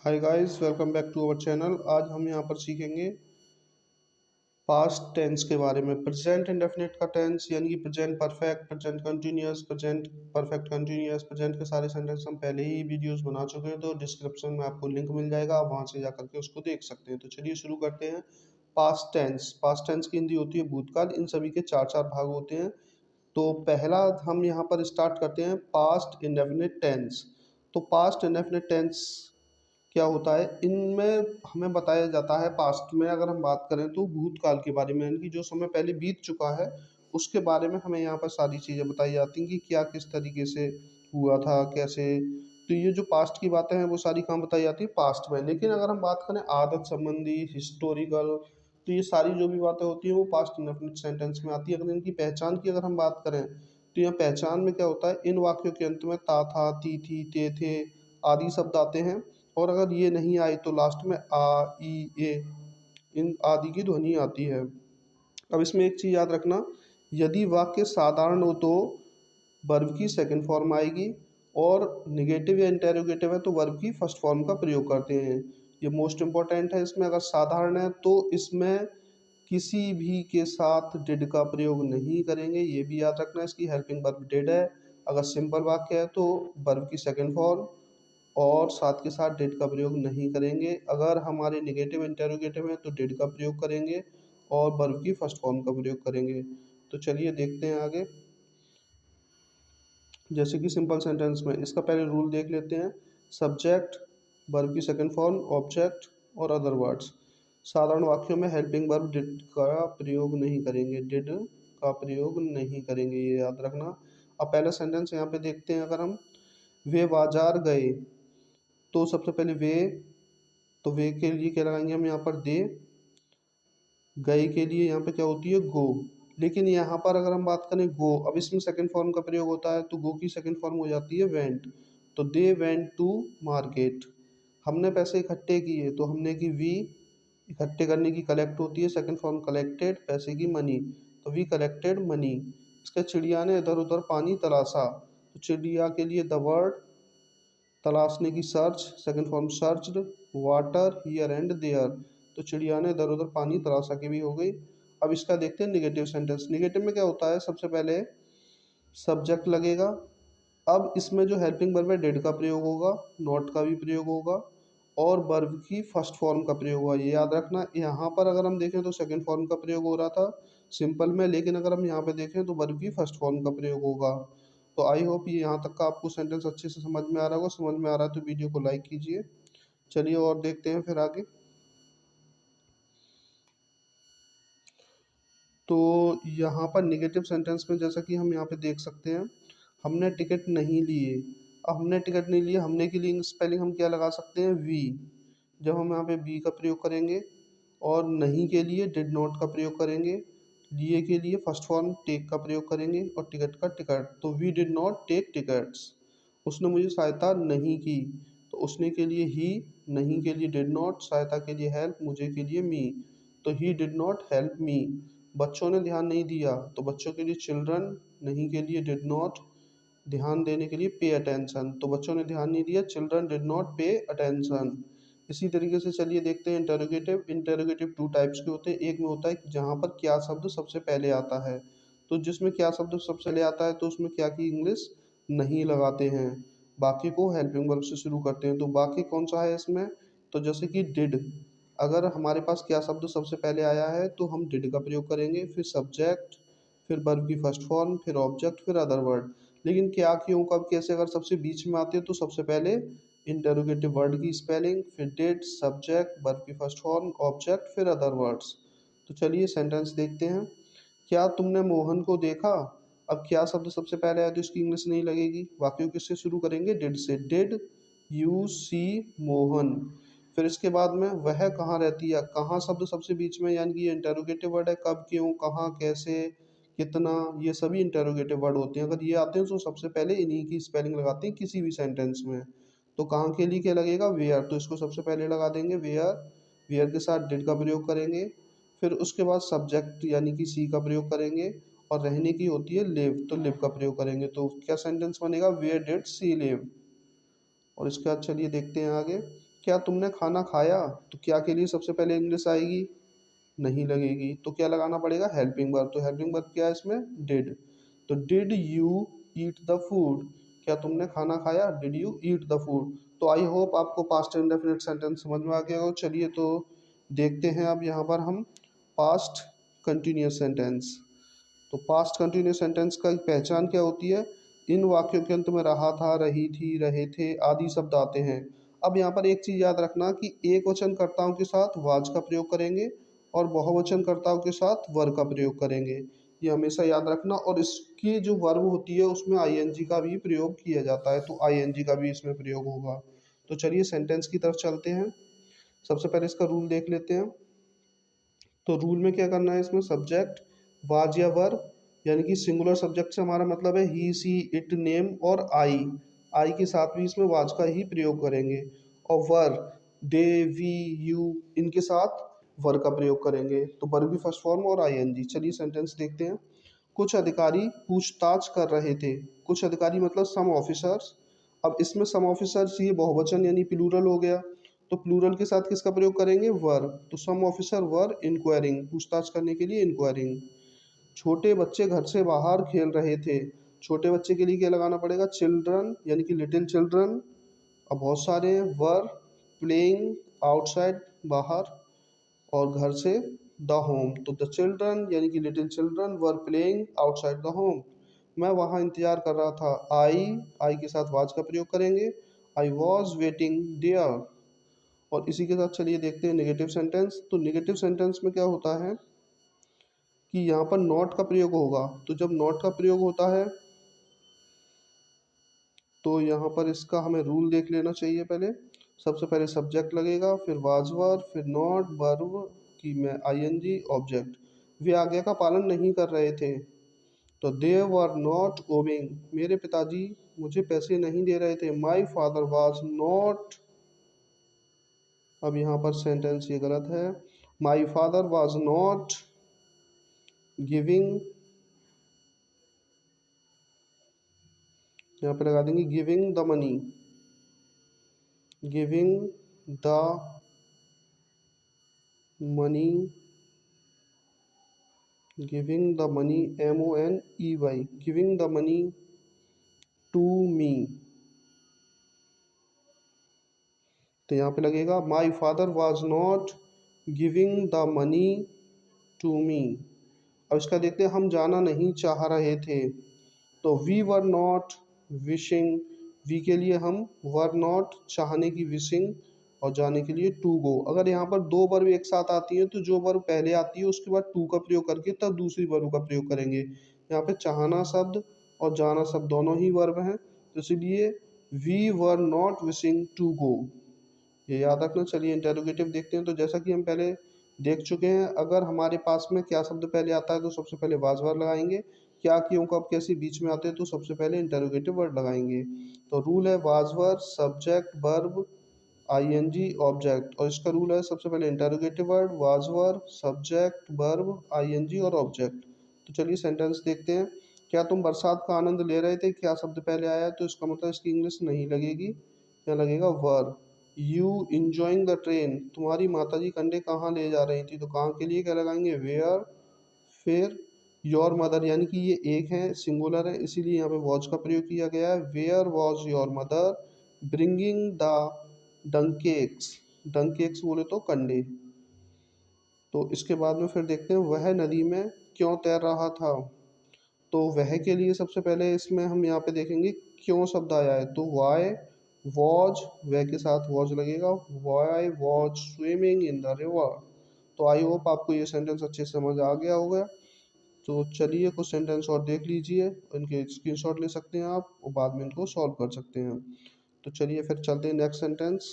Hi guys, welcome back to our channel. आज हम यहाँ पर सीखेंगे पास्ट टेंस के बारे में। प्रेजेंट इंडेफिनिट का टेंस यानी कि present perfect, present continuous, present perfect continuous, present के सारे सेंटेंस हम पहले ही वीडियोस बना चुके हैं, तो डिस्क्रिप्शन में आपको लिंक मिल जाएगा, आप वहाँ से जाकर के उसको देख सकते हैं। तो चलिए शुरू करते हैं। पास्ट टेंस की हिंदी होती है भूतकाल। इन सभी के चार चार भाग होते हैं। तो पहला हम यहाँ पर स्टार्ट करते हैं पास्ट इंडेफिनिट टेंस। तो पास्ट इंडेफिनिट टेंस क्या होता है, इनमें हमें बताया जाता है पास्ट में अगर हम बात करें तो भूतकाल के बारे में, यानी कि जो समय पहले बीत चुका है उसके बारे में हमें यहाँ पर सारी चीज़ें बताई जाती हैं कि क्या किस तरीके से हुआ था, कैसे। तो ये जो पास्ट की बातें हैं वो सारी कहाँ बताई जाती है, पास्ट में। लेकिन अगर हम बात करें आदत संबंधी, हिस्टोरिकल, तो ये सारी जो भी बातें होती हैं वो पास्ट इंडेफिनिट सेंटेंस में आती है। अगर इनकी पहचान की अगर हम बात करें तो यहाँ पहचान में क्या होता है, इन वाक्यों के अंत में ता था, ती थी, ते थे आदि शब्द आते हैं। और अगर ये नहीं आए तो लास्ट में आ, ई, ए, इन आदि की ध्वनि आती है। अब इसमें एक चीज़ याद रखना, यदि वाक्य साधारण हो तो वर्ब की सेकंड फॉर्म आएगी, और निगेटिव या इंटेरोगेटिव है तो वर्ब की फर्स्ट फॉर्म का प्रयोग करते हैं। ये मोस्ट इंपॉर्टेंट है। इसमें अगर साधारण है तो इसमें किसी भी के साथ डिड का प्रयोग नहीं करेंगे, ये भी याद रखना। इसकी हेल्पिंग वर्ब डिड है। अगर सिंपल वाक्य है तो वर्ब की सेकंड फॉर्म और साथ के साथ डिड का प्रयोग नहीं करेंगे। अगर हमारे नेगेटिव इंटेरोगेटिव है तो डिड का प्रयोग करेंगे और वर्ब की फर्स्ट फॉर्म का प्रयोग करेंगे। तो चलिए देखते हैं आगे। जैसे कि सिंपल सेंटेंस में इसका पहले रूल देख लेते हैं। सब्जेक्ट, वर्ब की सेकंड फॉर्म, ऑब्जेक्ट और अदर वर्ड्स। साधारण वाक्यों में हेल्पिंग वर्ब डिड का प्रयोग नहीं करेंगे, डिड का प्रयोग नहीं करेंगे, ये याद रखना। अब पहला सेंटेंस यहाँ पे देखते हैं। अगर हम वे बाजार गए, तो सबसे पहले वे, तो वे के लिए क्या लगाएंगे हम यहाँ पर, दे। गए के लिए यहाँ पे क्या होती है, गो। लेकिन यहाँ पर अगर हम बात करें गो, अब इसमें सेकंड फॉर्म का प्रयोग होता है तो गो की सेकंड फॉर्म हो जाती है वेंट। तो दे वेंट टू मार्केट। हमने पैसे इकट्ठे किए तो हमने की वी, इकट्ठे करने की कलेक्ट होती है, सेकंड फॉर्म कलेक्टेड, पैसे की मनी, तो वी कलेक्टेड मनी। इसका चिड़िया ने इधर उधर पानी तलाशा, तो चिड़िया के लिए द वर्ड, तलाशने की search, second form searched, water here and there, तो चिड़िया ने इधर उधर पानी तलाशा की भी हो गई। अब इसका देखते हैं निगेटिव सेंटेंस। निगेटिव में क्या होता है, सबसे पहले सब्जेक्ट लगेगा। अब इसमें जो हेल्पिंग वर्ब है डिड का प्रयोग होगा, नॉट का भी प्रयोग होगा और वर्ब की फर्स्ट फॉर्म का प्रयोग होगा, ये याद रखना। यहाँ पर अगर हम देखें तो सेकंड फॉर्म का प्रयोग हो रहा था सिंपल में, लेकिन अगर हम यहाँ पे देखें तो वर्ब की फर्स्ट फॉर्म का प्रयोग होगा। तो आई होप ये यहाँ तक का आपको सेंटेंस अच्छे से समझ में आ रहा होगा। समझ में आ रहा है तो वीडियो को लाइक कीजिए। चलिए और देखते हैं फिर आगे। तो यहाँ पर निगेटिव सेंटेंस में जैसा कि हम यहाँ पे देख सकते हैं, हमने टिकट नहीं लिए। अब हमने टिकट नहीं लिए, हमने के लिए स्पेलिंग हम क्या लगा सकते हैं, वी। जब हम यहाँ पे बी का प्रयोग करेंगे, और नहीं के लिए डिड नॉट का प्रयोग करेंगे, लिए के लिए फर्स्ट फॉर्म टेक का प्रयोग करेंगे और टिकट का टिकट, तो we did not take tickets. उसने मुझे सहायता नहीं की, तो उसने के लिए ही, नहीं के लिए डिड नॉट, सहायता के लिए हेल्प, मुझे के लिए मी, तो he did not help me. बच्चों ने ध्यान नहीं दिया, तो बच्चों के लिए चिल्ड्रन, नहीं के लिए डिड नॉट, ध्यान देने के लिए पे अटेंशन, तो बच्चों ने ध्यान नहीं दिया, children did not pay attention. इसी तरीके से चलिए देखते हैं इंटेरोगेटिव। इंटेरोगेटिव टू टाइप्स के होते हैं। एक में होता है जहाँ पर क्या शब्द सबसे पहले आता है, तो जिसमें क्या शब्द सबसे पहले आता है तो उसमें क्या की इंग्लिश नहीं लगाते हैं, बाकी को हेल्पिंग वर्ब से शुरू करते हैं। तो बाकी कौन सा है इसमें, तो जैसे कि डिड, अगर हमारे पास क्या शब्द सबसे पहले आया है तो हम डिड का प्रयोग करेंगे, फिर सब्जेक्ट, फिर वर्ब की फर्स्ट फॉर्म, फिर ऑब्जेक्ट, फिर अदर वर्ड। लेकिन क्या, क्यों, कब, कैसे अगर सबसे बीच में आते हैं तो सबसे पहले इंटरोगेटिव वर्ड की स्पेलिंग, फिर डिड, सब्जेक्ट, वर्ब की फर्स्ट फॉर्म, ऑब्जेक्ट, फिर अदर वर्ड्स। तो चलिए सेंटेंस देखते हैं। क्या तुमने मोहन को देखा। अब क्या शब्द सबसे पहले आया तो इसकी इंग्लिश नहीं लगेगी, वाक्य को किससे शुरू करेंगे, डिड से। Did you see Mohan. फिर इसके बाद में वह कहाँ रहती है, कहाँ शब्द सबसे बीच में, यानी कि ये इंटेरोगेटिव वर्ड है, कब, क्यों, कहाँ, कैसे, कितना, ये सभी इंटेरोगेटिव वर्ड होते हैं। अगर ये आते हैं तो सबसे पहले इन्हीं की स्पेलिंग लगाते हैं किसी भी सेंटेंस में। तो कहाँ के लिए क्या लगेगा, वेयर, तो इसको सबसे पहले लगा देंगे वेयर। वेयर के साथ डिड का प्रयोग करेंगे। फिर उसके बाद सब्जेक्ट यानी कि सी का प्रयोग करेंगे, और रहने की होती है लिव, तो लिव का प्रयोग करेंगे। तो क्या सेंटेंस बनेगा, वेयर डिड सी लिव। और इसके बाद चलिए देखते हैं आगे। क्या तुमने खाना खाया? तो क्या के लिए सबसे पहले इंग्लिश आएगी? नहीं लगेगी, तो क्या लगाना पड़ेगा? Helping verb. तो हेल्पिंग वर्ब क्या है इसमें? डिड। तो did you eat the food? क्या तुमने खाना खाया? Did you eat the food? तो आई होप आपको पास्ट इंडेफिनिट सेंटेंस समझ में आ गया हो। चलिए तो देखते हैं अब यहाँ पर हम पास्ट कंटिन्यूस सेंटेंस। तो पास्ट कंटिन्यूस सेंटेंस का पहचान क्या होती है? इन वाक्यों के अंत में रहा था, रही थी, रहे थे आदि शब्द आते हैं। अब यहाँ पर एक चीज याद रखना कि एक वचन कर्ताओं के साथ वाज का प्रयोग करेंगे और बहुवचन कर्ताओं के साथ वर का प्रयोग करेंगे। ये हमेशा याद रखना। और इसकी जो वर्ब होती है उसमें आईएनजी का भी प्रयोग किया जाता है, तो आईएनजी का भी इसमें प्रयोग होगा। तो चलिए सेंटेंस की तरफ चलते हैं। सबसे पहले इसका रूल देख लेते हैं। तो रूल में क्या करना है? इसमें सब्जेक्ट वाज या वर, यानी कि सिंगुलर सब्जेक्ट से हमारा मतलब है ही, सी, इट, नेम और आई। आई के साथ भी इसमें वाज का ही प्रयोग करेंगे। और वर दे, वी, यू, इनके साथ वर का प्रयोग करेंगे। तो वर भी फर्स्ट फॉर्म और आईएनजी। चलिए सेंटेंस देखते हैं। कुछ अधिकारी पूछताछ कर रहे थे। कुछ अधिकारी मतलब सम ऑफिसर्स। अब इसमें सम ऑफिसर्स ये बहुवचन यानी प्लूरल हो गया। तो प्लूरल के साथ किसका प्रयोग करेंगे? वर। तो सम ऑफिसर वर इंक्वायरिंग, पूछताछ करने के लिए इंक्वायरिंग। छोटे बच्चे घर से बाहर खेल रहे थे। छोटे बच्चे के लिए क्या लगाना पड़ेगा? चिल्ड्रन, यानी कि लिटिल चिल्ड्रन। अब बहुत सारे हैं। वर प्लेइंग आउटसाइड, बाहर, और घर से द होम। तो द चिल्ड्रन यानी कि little children were playing outside the home. मैं वहाँ इंतजार कर रहा था। आई के साथ वाज का प्रयोग करेंगे। I was waiting there. और इसी के साथ चलिए देखते हैं नेगेटिव सेंटेंस। तो नेगेटिव सेंटेंस में क्या होता है कि यहाँ पर नॉट का प्रयोग होगा। तो जब नॉट का प्रयोग होता है तो यहाँ पर इसका हमें रूल देख लेना चाहिए पहले। सबसे पहले सब्जेक्ट लगेगा, फिर वाज वर्ब, फिर नॉट, वर्ब की में आईएनजी, ऑब्जेक्ट। वे आज्ञा का पालन नहीं कर रहे थे। तो दे वर नॉट ओबिंग, मेरे पिताजी मुझे पैसे नहीं दे रहे थे। माई फादर वाज नॉट, अब यहाँ पर सेंटेंस ये गलत है। My father was not giving, यहाँ पे लगा देंगे giving the money. Giving the money, giving the money, MONEY, giving the money to me. तो यहाँ पे लगेगा my father was not giving the money to me. अब इसका देखते हैं। हम जाना नहीं चाह रहे थे। तो we were not wishing, we के लिए हम वर नॉट, चाहने की विशिंग, और जाने के लिए टू गो। अगर यहाँ पर दो वर्ब एक साथ आती है तो जो वर्ब पहले आती है उसके बाद टू का प्रयोग करके तब दूसरी वर्ब का प्रयोग करेंगे। यहाँ पे चाहना शब्द और जाना शब्द दोनों ही वर्ब हैं, तो इसलिए we were not wishing to go, ये याद रखना। चलिए इंटेरोगेटिव देखते हैं। तो जैसा कि हम पहले देख चुके हैं, अगर हमारे पास में क्या शब्द पहले आता है तो सबसे पहले वाज वर्ड लगाएंगे। क्या, क्यों, कब, कैसे बीच में आते हैं तो सबसे पहले इंटेरोगेटिव वर्ड लगाएंगे। तो रूल है was word subject verb ING object. और इसका रूल है सबसे पहले interrogative word was verb subject verb ING और ऑब्जेक्ट। तो चलिए सेंटेंस देखते हैं। क्या तुम बरसात का आनंद ले रहे थे? क्या शब्द पहले आया है तो इसका मतलब इसकी इंग्लिश नहीं लगेगी, क्या लगेगा? वर। यू इंजॉइंग द ट्रेन, तुम्हारी माताजी कंडे कहाँ ले जा रही थी? तो कहाँ के लिए क्या लगाएंगे? वेयर। फिर योर मदर, यानी कि ये एक है, सिंगुलर है, इसीलिए यहाँ पे वॉच का प्रयोग किया गया है। Where was your mother bringing the dung cakes, dung cakes बोले तो कंडे। तो इसके बाद में फिर देखते हैं वह नदी में क्यों तैर रहा था। तो वह के लिए सबसे पहले इसमें हम यहाँ पे देखेंगे क्यों शब्द आया है। तो वाई वॉज, वह के साथ वॉज लगेगा। Why was swimming in the river. तो आई होप आपको ये सेंटेंस अच्छे से समझ आ गया होगा। तो चलिए कुछ सेंटेंस और देख लीजिए, इनके स्क्रीनशॉट ले सकते हैं आप और बाद में इनको सॉल्व कर सकते हैं। तो चलिए फिर चलते हैं next sentence.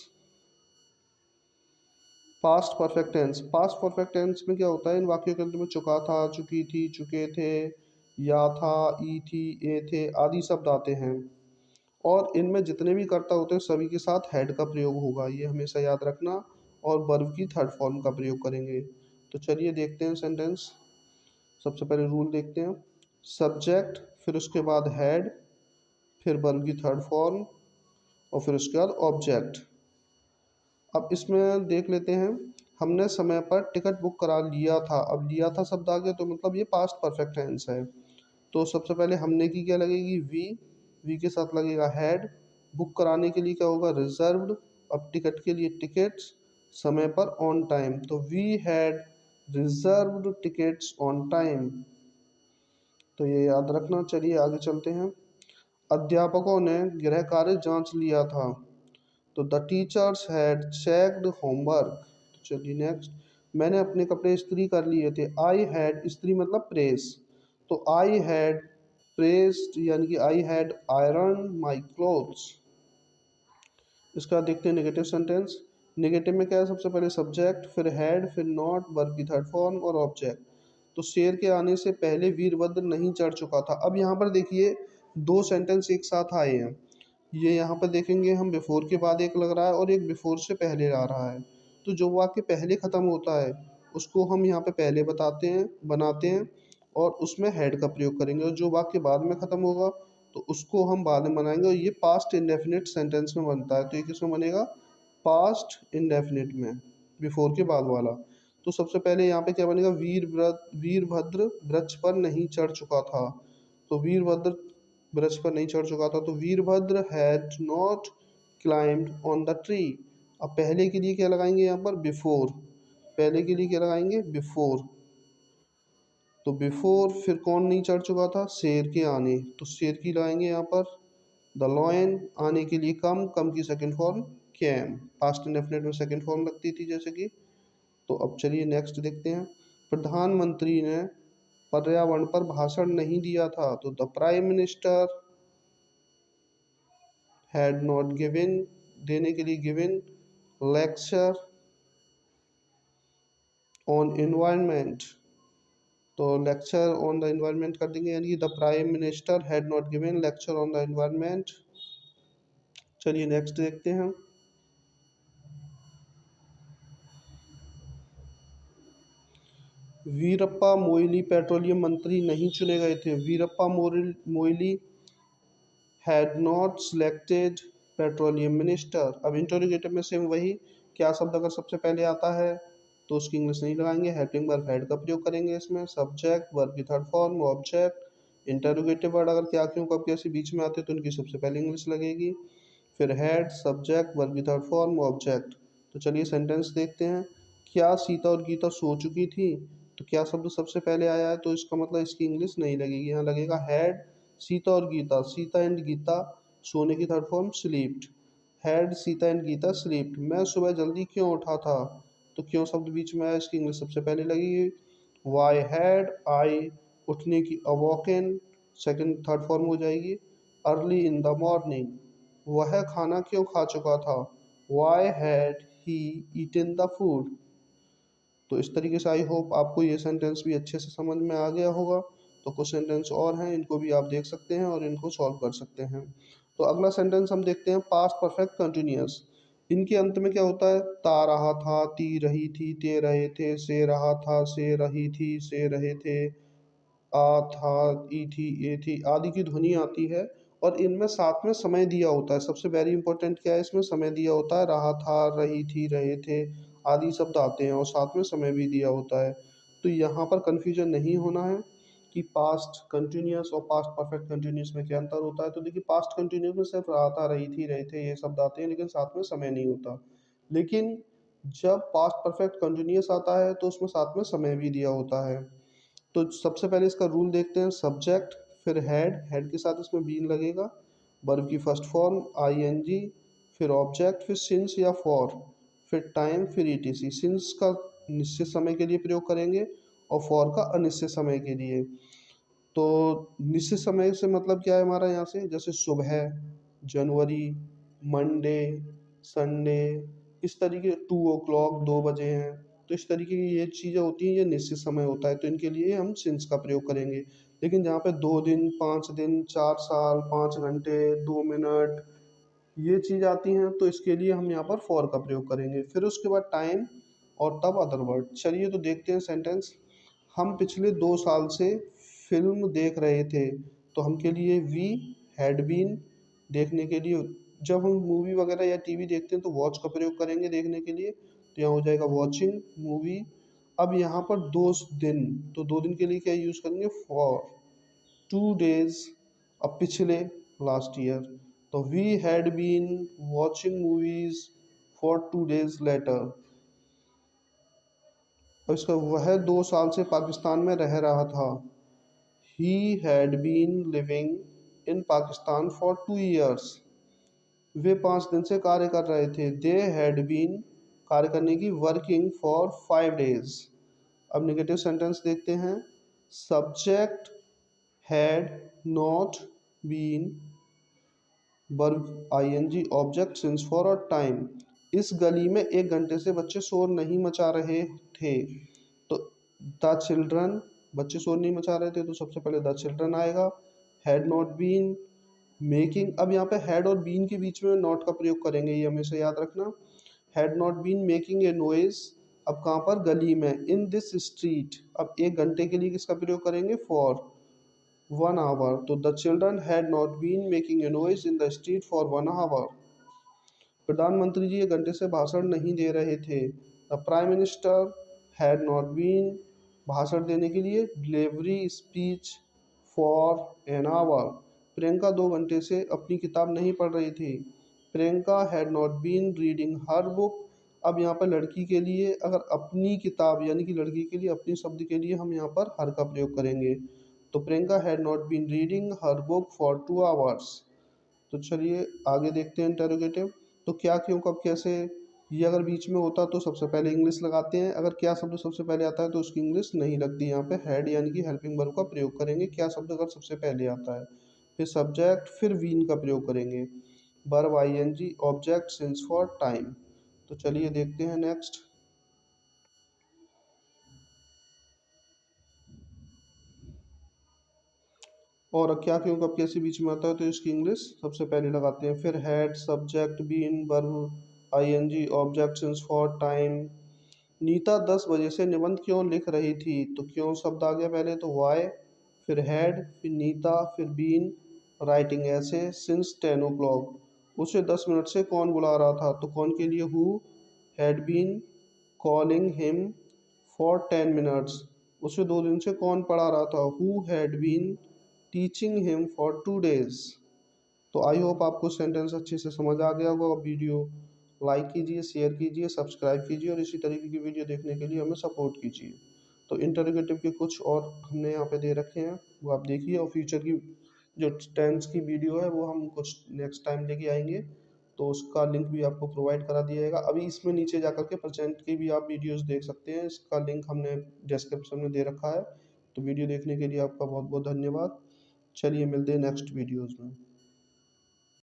Past perfect tense. Past perfect tense में क्या होता है? इन वाक्यों के अंत में चुका था, चुकी थी, चुके थे, या था, ई थी, ए थे आदि शब्द आते हैं। और इनमें जितने भी कर्ता होते हैं सभी के साथ हेड का प्रयोग होगा, ये हमेशा याद रखना। और वर्ब की थर्ड फॉर्म का प्रयोग करेंगे। तो चलिए देखते हैं सेंटेंस। सबसे पहले रूल देखते हैं। सब्जेक्ट, फिर उसके बाद हेड, फिर वर्ब की थर्ड फॉर्म, और फिर उसके बाद ऑब्जेक्ट। अब इसमें देख लेते हैं, हमने समय पर टिकट बुक करा लिया था। अब लिया था शब्द आ गया तो मतलब ये पास्ट परफेक्ट टेंस है। तो सबसे पहले हमने की क्या लगेगी, वी के साथ लगेगा हैड। बुक कराने के लिए क्या होगा, रिजर्व्ड। अब टिकट के लिए टिकट्स, समय पर ऑन टाइम, तो we had reserved tickets on time. तो ये याद रखना। चलिए आगे चलते हैं। अध्यापकों ने गृह कार्य जांच लिया था, तो the teachers had checked homework. तो चलिए नेक्स्ट। मैंने अपने कपड़े इस्त्री कर लिए थे। आई हैड, इस्त्री मतलब प्रेस, तो आई हैड प्रेस्ड यानी कि I had iron my clothes. इसका देखते हैं नेगेटिव सेंटेंस। नेगेटिव में क्या है, सबसे पहले सब्जेक्ट, फिर हैड, फिर नॉट, वर्ब की थर्ड फॉर्म और ऑब्जेक्ट। तो शेर के आने से पहले वीरभद्र नहीं चढ़ चुका था। अब यहाँ पर देखिए दो सेंटेंस एक साथ आए हैं। ये यहाँ पर देखेंगे हम, बिफोर के बाद एक लग रहा है और एक बिफोर से पहले आ रहा है। तो जो वाक्य पहले ख़त्म होता है उसको हम यहाँ पे पहले बताते हैं, बनाते हैं, और उसमें हैड का प्रयोग करेंगे। और जो वाक्य बाद में ख़त्म होगा तो उसको हम बाद में बनाएंगे, और ये पास्ट इंडेफिनिट सेंटेंस में बनता है। तो ये किसमें बनेगा, पास्ट इंडेफिनिट में, बिफोर के बाद वाला। तो सबसे पहले यहाँ पे क्या बनेगा, वीरभद्र वृक्ष पर नहीं चढ़ चुका था। तो वीरभद्र वृक्ष पर नहीं चढ़ चुका था, तो Virbhadra had not climbed on the tree. अब पहले के लिए क्या लगाएंगे यहाँ पर, बिफोर। पहले के लिए क्या लगाएंगे, बिफोर। तो बिफोर, फिर कौन नहीं चढ़ चुका था, शेर के आने, तो शेर की लगाएंगे यहाँ पर। द लॉयन, आने के लिए कम की second form came, past indefinite में सेकंड फॉर्म लगती थी जैसे कि। तो अब चलिए नेक्स्ट देखते हैं। प्रधानमंत्री ने पर्यावरण पर भाषण नहीं दिया था, तो the prime minister had not given, देने के लिए गिवन, लेक्चर ऑन एनवायरनमेंट। तो लेक्चर ऑन द एनवायरनमेंट कर देंगे, यानी कि the prime minister had not given lecture on the environment. चलिए नेक्स्ट देखते हैं। वीरप्पा मोइली पेट्रोलियम मंत्री नहीं चुने गए थे। Veerappa Moily had not selected petroleum minister. अब इंटरोगेटिव में सेम वही, क्या शब्द अगर सबसे पहले आता है तो उसकी इंग्लिश नहीं लगाएंगे, हेल्पिंग वर्ब हैड का प्रयोग करेंगे इसमें। सब्जेक्ट, वर्ब की third form, object. Interrogative word अगर क्या क्यों कब कैसे बीच में आते तो उनकी सबसे पहले इंग्लिश लगेगी। फिर हैड, सब्जेक्ट, वर्ब की थर्ड फॉर्म, ऑब्जेक्ट। तो चलिए सेंटेंस देखते हैं। क्या सीता और गीता सो चुकी थी, तो क्या शब्द सबसे पहले आया है तो इसका मतलब इसकी इंग्लिश नहीं लगेगी, यहाँ लगेगा हैड सीता और गीता, सीता एंड गीता, सोने की third form slept. Had Sita and Geeta slept. मैं सुबह जल्दी क्यों उठा था, तो क्यों शब्द बीच में आया, इसकी इंग्लिश सबसे पहले लगेगी। वाई हैड आई, उठने की, अवॉकन सेकंड थर्ड फॉर्म हो जाएगी। अर्ली इन द मॉर्निंग, वह खाना क्यों खा चुका था, why had he eaten the food. तो इस तरीके से आई होप आपको ये सेंटेंस भी अच्छे से समझ में आ गया होगा। तो कुछ सेंटेंस और हैं, इनको भी आप देख सकते हैं और इनको सॉल्व कर सकते हैं। तो अगला सेंटेंस हम देखते हैं, पास्ट परफेक्ट कंटिन्यूअस। इनके अंत में क्या होता है, ता रहा था, ती रही थी, ते रहे थे, से रहा था, से रही थी, से रहे थे, आ था, ई थी, ए थी आदि की ध्वनि आती है। और इनमें साथ में समय दिया होता है। सबसे वेरी इंपॉर्टेंट क्या है, इसमें समय दिया होता है, रहा था, रही थी, रहे थे आदि शब्द आते हैं और साथ में समय भी दिया होता है। तो यहाँ पर कन्फ्यूजन नहीं होना है कि पास्ट कंटिन्यूअस और पास्ट परफेक्ट कंटिन्यूअस में क्या अंतर होता है। तो देखिए पास्ट कंटिन्यूअस में सिर्फ रहा था, रही थी, रहे थे ये शब्द आते हैं, लेकिन साथ में समय नहीं होता। लेकिन जब पास्ट परफेक्ट कंटिन्यूअस आता है तो उसमें साथ में समय भी दिया होता है। तो सबसे पहले इसका रूल देखते हैं। सब्जेक्ट, फिर हैड, हैड के साथ इसमें बीन लगेगा, वर्ब की फर्स्ट फॉर्म आईएनजी, फिर ऑब्जेक्ट, फिर सिंस या फॉर, फिर टाइम, फिर ईटीसी। सिंस का निश्चित समय के लिए प्रयोग करेंगे और फॉर का अनिश्चित समय के लिए। तो निश्चित समय से मतलब क्या है हमारा यहाँ से, जैसे सुबह, जनवरी, मंडे, संडे, इस तरीके 2 o'clock 2 बजे हैं। तो इस तरीके की ये चीज़ें होती हैं, ये निश्चित समय होता है, तो इनके लिए हम सिंस का प्रयोग करेंगे। लेकिन जहाँ पे 2 दिन, 5 दिन, 4 साल, 5 घंटे, 2 मिनट, ये चीज़ आती हैं तो इसके लिए हम यहाँ पर फॉर का प्रयोग करेंगे। फिर उसके बाद टाइम और तब अदर वर्ड। चलिए तो देखते हैं सेंटेंस। हम पिछले 2 साल से फिल्म देख रहे थे, तो हम के लिए वी हैड बीन, देखने के लिए जब हम मूवी वगैरह या टीवी देखते हैं तो वॉच का प्रयोग करेंगे देखने के लिए, तो यहाँ हो जाएगा वॉचिंग मूवी। अब यहाँ पर 2 दिन, तो 2 दिन के लिए क्या यूज़ करेंगे, फॉर 2 days, अब पिछले, लास्ट ईयर, तो we had been watching movies for 2 days later. और इसका वह 2 साल से पाकिस्तान में रह रहा था। He had been living in Pakistan for 2 years, वे 5 दिन से कार्य कर रहे थे। दे हैड बीन, कार्य करने की, वर्किंग फॉर 5 days। अब नेगेटिव सेंटेंस देखते हैं। Subject had not been, verb ING, object since for a time. इस गली में 1 घंटे से बच्चे शोर नहीं मचा रहे थे। तो द चिल्ड्रन, बच्चे शोर नहीं मचा रहे थे तो सबसे पहले द चिल्ड्रन आएगा। हैड नॉट बीन मेकिंग, अब यहाँ पे हैड और बीन के बीच में नॉट का प्रयोग करेंगे, ये हमेशा याद रखना। Had not been making a noise, अब कहाँ पर, गली में। इन दिस स्ट्रीट, अब 1 घंटे के लिए किसका प्रयोग करेंगे, फॉर 1 hour, तो the children had not been making a noise in the street for 1 hour। प्रधानमंत्री जी 1 घंटे से भाषण नहीं दे रहे थे। The prime minister had not been, भाषण देने के लिए, delivery speech for an hour. Priyanka 2 घंटे से अपनी किताब नहीं पढ़ रही थी। Priyanka had not been reading her book. अब यहाँ पर लड़की के लिए, अगर अपनी किताब यानी कि लड़की के लिए, अपनी शब्द के लिए हम यहाँ पर हर का प्रयोग करेंगे। तो Priyanka had not been reading her book for 2 hours। तो चलिए आगे देखते हैं इंटरोगेटिव। तो क्या, क्यों, कब, कैसे, ये अगर बीच में होता तो सबसे पहले इंग्लिश लगाते हैं। अगर क्या शब्द सबसे पहले आता है तो उसकी इंग्लिश नहीं लगती। यहाँ पे हैड यानी कि हेल्पिंग वर्ब का प्रयोग करेंगे क्या शब्द अगर सबसे पहले आता है। फिर सब्जेक्ट, फिर वीन का प्रयोग करेंगे। Verb ING, object since for time. तो चलिए देखते हैं नेक्स्ट। और क्या, क्यों, कब, कैसे बीच में आता है तो इसकी इंग्लिश सबसे पहले लगाते हैं। फिर had, subject, been, verb ING, object since for time. Neeta 10 बजे से निबंध क्यों लिख रही थी, तो क्यों शब्द आ गया पहले, तो वाई, फिर हैड, फिर नीता, फिर बीन राइटिंग ऐसे सिंस 10 o'clock। उसे 10 मिनट से कौन बुला रहा था, तो कौन के लिए, who had been calling him for 10 minutes। उसे 2 दिन से कौन पढ़ा रहा था, who had been teaching him for 2 days। तो आई होप आपको सेंटेंस अच्छे से समझ आ गया होगा। वीडियो लाइक कीजिए, शेयर कीजिए, सब्सक्राइब कीजिए और इसी तरीके की वीडियो देखने के लिए हमें सपोर्ट कीजिए। तो इंटरोगेटिव के कुछ और हमने यहाँ पे दे रखे हैं, वो आप देखिए। और फ्यूचर की जो टेंस की वीडियो है वो हम कुछ नेक्स्ट टाइम लेके आएंगे, तो उसका लिंक भी आपको प्रोवाइड करा दिया जाएगा। अभी इसमें नीचे जाकर के प्रेजेंट की भी आप वीडियोस देख सकते हैं, इसका लिंक हमने डिस्क्रिप्शन में दे रखा है। तो वीडियो देखने के लिए आपका बहुत बहुत धन्यवाद। चलिए मिलते हैं नेक्स्ट वीडियोज़ में।